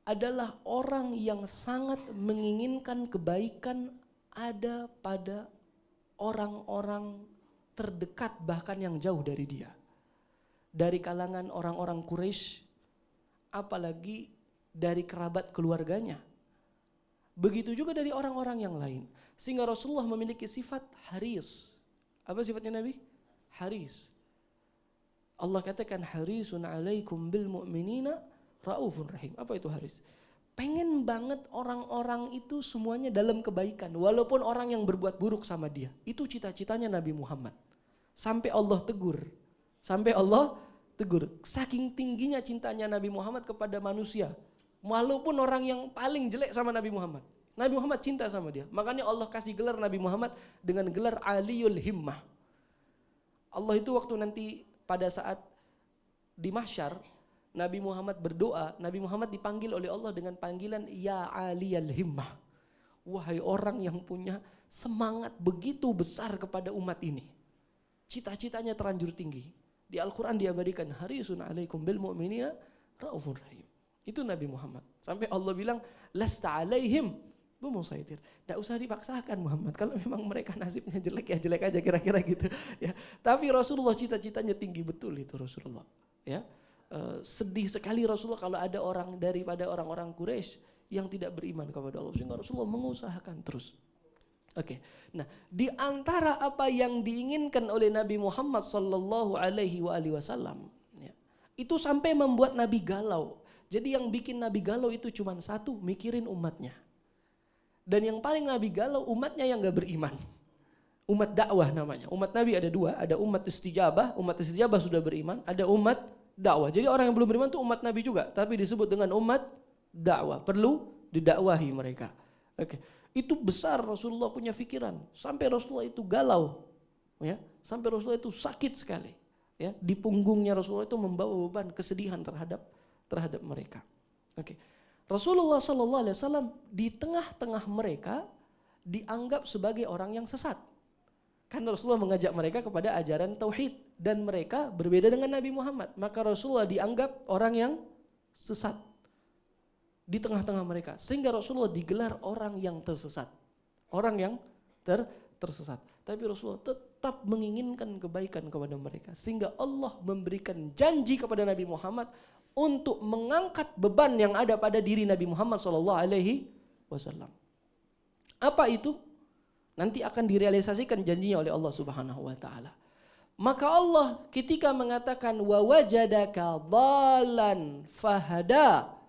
Speaker 1: adalah orang yang sangat menginginkan kebaikan ada pada orang-orang terdekat bahkan yang jauh dari dia. Dari kalangan orang-orang Quraisy, apalagi dari kerabat keluarganya. Begitu juga dari orang-orang yang lain. Sehingga Rasulullah memiliki sifat haris. Apa sifatnya Nabi? Haris. Allah katakan harisun alaikum bil mu'minina raufun rahim. Apa itu haris? Pengen banget orang-orang itu semuanya dalam kebaikan. Walaupun orang yang berbuat buruk sama dia. Itu cita-citanya Nabi Muhammad. Sampai Allah tegur. Saking tingginya cintanya Nabi Muhammad kepada manusia. Walaupun orang yang paling jelek sama Nabi Muhammad. Nabi Muhammad cinta sama dia. Makanya Allah kasih gelar Nabi Muhammad dengan gelar Aliyul Himmah. Allah itu waktu nanti pada saat di mahsyar, Nabi Muhammad berdoa, Nabi Muhammad dipanggil oleh Allah dengan panggilan Ya Aliyal Himmah. Wahai orang yang punya semangat begitu besar kepada umat ini. Cita-citanya terlanjur tinggi. Di Al-Quran diabadikan harisun alaikum bil mu'minina raufur rahim. Itu Nabi Muhammad. Sampai Allah bilang lasta alaihim bimusaitir. Tidak usah dipaksakan Muhammad. Kalau memang mereka nasibnya jelek ya jelek aja kira-kira gitu. Ya. Tapi Rasulullah cita-citanya tinggi betul itu Rasulullah. Ya. Sedih sekali Rasulullah kalau ada orang daripada orang-orang Quraisy yang tidak beriman kepada Allah. Sehingga Rasulullah mengusahakan terus. Oke. Nah, di antara apa yang diinginkan oleh Nabi Muhammad sallallahu alaihi wasallam, ya, itu sampai membuat Nabi galau. Jadi yang bikin Nabi galau itu cuma satu, mikirin umatnya. Dan yang paling Nabi galau umatnya yang gak beriman. Umat dakwah namanya. Umat Nabi ada dua, ada umat istijabah sudah beriman, ada umat dakwah. Jadi orang yang belum beriman itu umat Nabi juga, tapi disebut dengan umat dakwah. Perlu didakwahi mereka. Oke. Itu besar Rasulullah punya pikiran, sampai Rasulullah itu galau, ya, sampai Rasulullah itu sakit sekali, ya, di punggungnya Rasulullah itu membawa beban kesedihan terhadap mereka. Oke. Rasulullah sallallahu alaihi wasallam di tengah-tengah mereka dianggap sebagai orang yang sesat. Kan Rasulullah mengajak mereka kepada ajaran tauhid dan mereka berbeda dengan Nabi Muhammad, maka Rasulullah dianggap orang yang sesat di tengah-tengah mereka, sehingga Rasulullah digelar orang yang tersesat, orang yang tersesat. Tapi Rasulullah tetap menginginkan kebaikan kepada mereka, sehingga Allah memberikan janji kepada Nabi Muhammad untuk mengangkat beban yang ada pada diri Nabi Muhammad SAW. Apa itu? Nanti akan direalisasikan janjinya oleh Allah Subhanahu wa taala. Maka Allah ketika mengatakan wa wajadaka dhalan fahada,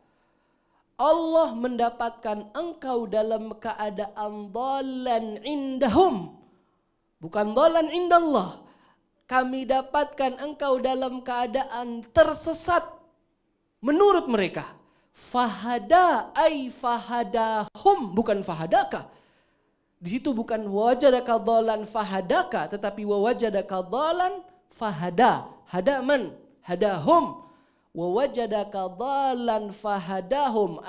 Speaker 1: Allah mendapatkan engkau dalam keadaan dhalan indahum, bukan dhalan indallah. Kami dapatkan engkau dalam keadaan tersesat menurut mereka. Fahada ay fahadahum, bukan fahadaka. Di situ bukan wajadaka dhalan fahadaka, tetapi wajadaka dhalan fahada. Hada man? Hadahum. Wajadaka dhalan fahadahum.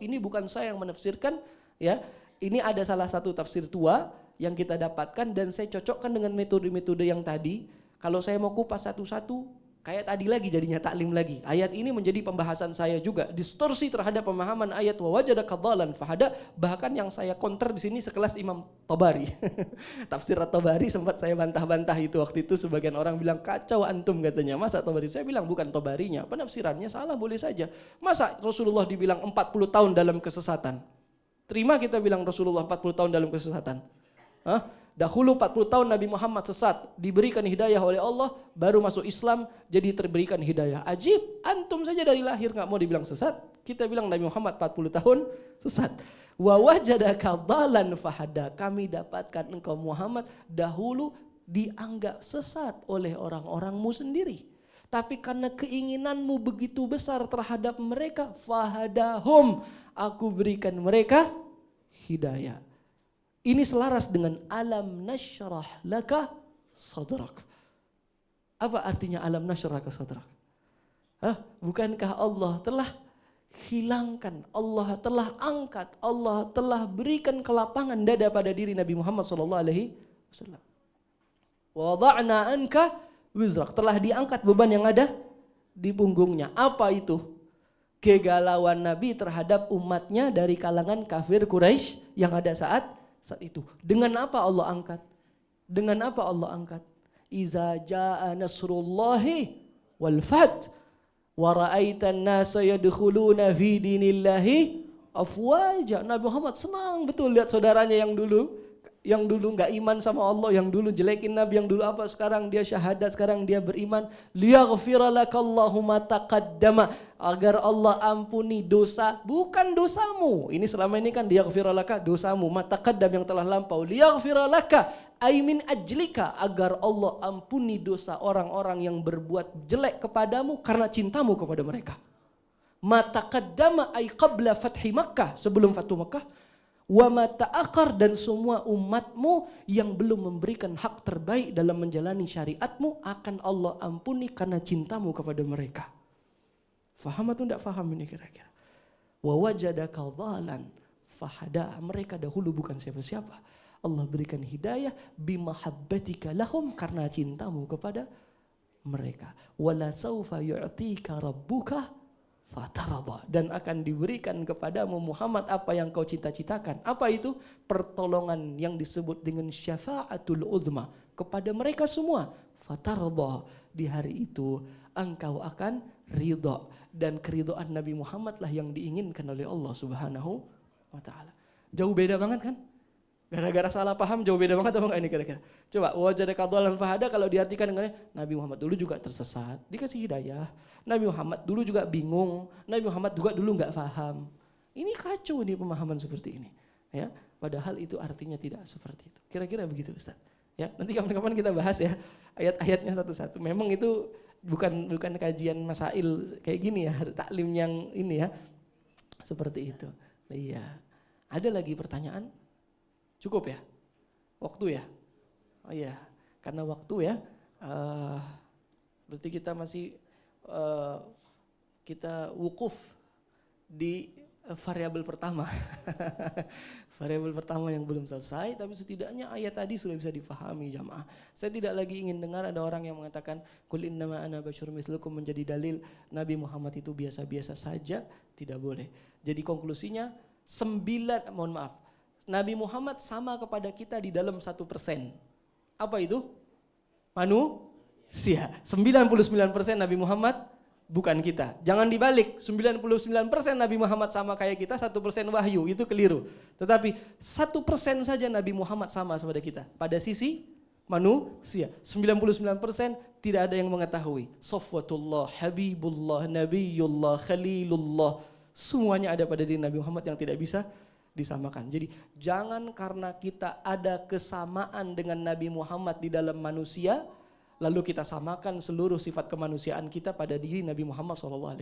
Speaker 1: Ini bukan saya yang menafsirkan, ya. Ini ada salah satu tafsir tua yang kita dapatkan dan saya cocokkan dengan metode-metode yang tadi. Kalau saya mau kupas satu-satu, kayak tadi lagi jadinya taklim lagi. Ayat ini menjadi pembahasan saya juga. Distorsi terhadap pemahaman ayat wa wajadaka dhalan fahada, bahkan yang saya counter di sini sekelas Imam Tabari. Tafsir Tabari sempat saya bantah-bantah itu waktu itu, sebagian orang bilang kacau antum katanya. Masa Tabari? Saya bilang bukan Tabarinya, penafsirannya salah boleh saja. Masa Rasulullah dibilang 40 tahun dalam kesesatan? Terima kita bilang Rasulullah 40 tahun dalam kesesatan? Hah? Dahulu 40 tahun Nabi Muhammad sesat, diberikan hidayah oleh Allah, baru masuk Islam jadi terberikan hidayah. Ajib, antum saja dari lahir nggak mau dibilang sesat, kita bilang Nabi Muhammad 40 tahun sesat. Wa wajadaka dhalan fahada, kami dapatkan engkau Muhammad dahulu dianggap sesat oleh orang-orangmu sendiri. Tapi karena keinginanmu begitu besar terhadap mereka, fahadahum, aku berikan mereka hidayah. Ini selaras dengan alam nasyrah laka sadrak. Apa artinya alam nasyrah laka sadrak? Bukankah Allah telah hilangkan, Allah telah angkat, Allah telah berikan kelapangan dada pada diri Nabi Muhammad SAW. Wada'na anka wizrak, telah diangkat beban yang ada di punggungnya. Apa itu? Kegalauan Nabi terhadap umatnya dari kalangan kafir Quraisy yang ada saat itu. Dengan apa Allah angkat? Dengan apa Allah angkat? Iza jaa nasrullahi wal fath wa ra'aitan nasa yadkhuluna fi dinillahi afwaja. Nabi Muhammad senang betul lihat saudaranya yang dulu nggak iman sama Allah, yang dulu jelekin Nabi, yang dulu apa, sekarang dia syahadat, sekarang dia beriman. Liyaghfira lakallahu ma taqaddama, agar Allah ampuni dosa, bukan dosamu. Ini selama ini kan liyaghfira laka dosamu, ma taqaddam yang telah lampau. Liyaghfira laka ay min ajlika, agar Allah ampuni dosa orang-orang yang berbuat jelek kepadamu karena cintamu kepada mereka. Ma taqaddama ay qabla fathi Makkah, sebelum Fatu Makkah. Wa ma ta'akhkhar, dan semua umatmu yang belum memberikan hak terbaik dalam menjalani syariatmu akan Allah ampuni karena cintamu kepada mereka. Faham atau tidak faham ini kira-kira? Wa wajadaka dhalan fahada, mereka dahulu bukan siapa-siapa. Allah berikan hidayah bimahabbatika lahum, karena cintamu kepada mereka. Wala saufa yu'tika rabbuka fatarada, dan akan diberikan kepadamu Muhammad apa yang kau cita-citakan. Apa itu? Pertolongan yang disebut dengan syafa'atul uzma kepada mereka semua. Fatarada, di hari itu engkau akan ridha, dan keridhaan Nabi Muhammad lah yang diinginkan oleh Allah Subhanahu wa taala. Jauh beda banget kan? Gara-gara salah paham jauh beda banget apa enggak ini kira-kira? Coba wajadaka dhalan fahada kalau diartikan dengan Nabi Muhammad dulu juga tersesat, dikasih hidayah. Nabi Muhammad dulu juga bingung, Nabi Muhammad juga dulu enggak paham. Ini kacau nih pemahaman seperti ini, ya. Padahal itu artinya tidak seperti itu. Kira-kira begitu Ustaz. Ya, nanti kapan-kapan kita bahas ya ayat-ayatnya satu-satu. Memang itu bukan kajian masail kayak gini ya, taklim yang ini ya. Seperti itu. Iya. Ada lagi pertanyaan? Cukup ya? Waktu ya? Oh iya, karena waktu ya. Berarti kita masih kita wukuf di variabel pertama. Variabel pertama yang belum selesai, tapi setidaknya ayat tadi sudah bisa difahami jamaah. Saya tidak lagi ingin dengar ada orang yang mengatakan qul innama ana basyarun mithlukum menjadi dalil Nabi Muhammad itu biasa-biasa saja, tidak boleh. Jadi konklusinya Nabi Muhammad sama kepada kita di dalam 1%. Apa itu? Manusia. 99% Nabi Muhammad bukan kita. Jangan dibalik, 99% Nabi Muhammad sama kayak kita, 1% wahyu, itu keliru. Tetapi 1% saja Nabi Muhammad sama kepada kita. Pada sisi manusia, 99% tidak ada yang mengetahui. Safwatullah, Habibullah, Nabiyullah, Khalilullah, semuanya ada pada diri Nabi Muhammad yang tidak bisa disamakan. Jadi jangan karena kita ada kesamaan dengan Nabi Muhammad di dalam manusia, lalu kita samakan seluruh sifat kemanusiaan kita pada diri Nabi Muhammad SAW.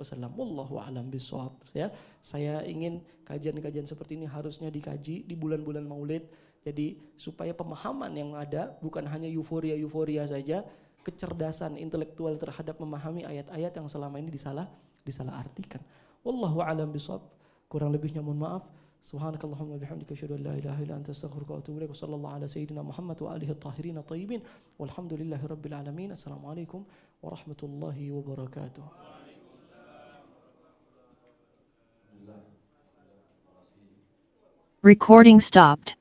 Speaker 1: Wallahu a'lam bishawab. Ya, saya ingin kajian-kajian seperti ini harusnya dikaji di bulan-bulan Maulid. Jadi supaya pemahaman yang ada bukan hanya euforia saja, kecerdasan intelektual terhadap memahami ayat-ayat yang selama ini disalah artikan. Wallahu a'lam bishawab. Kurang lebihnya mohon maaf. Subhanakallahumma bihamdika asyhadu an la ilaha illa anta astaghfiruka wa atubu ilaik. Wassallallahu ala sayyidina Muhammad wa alihi at-tahirin at-tayyibin. Walhamdulillahi rabbil alamin. Assalamualaikum warahmatullahi wabarakatuh.
Speaker 3: Recording stopped.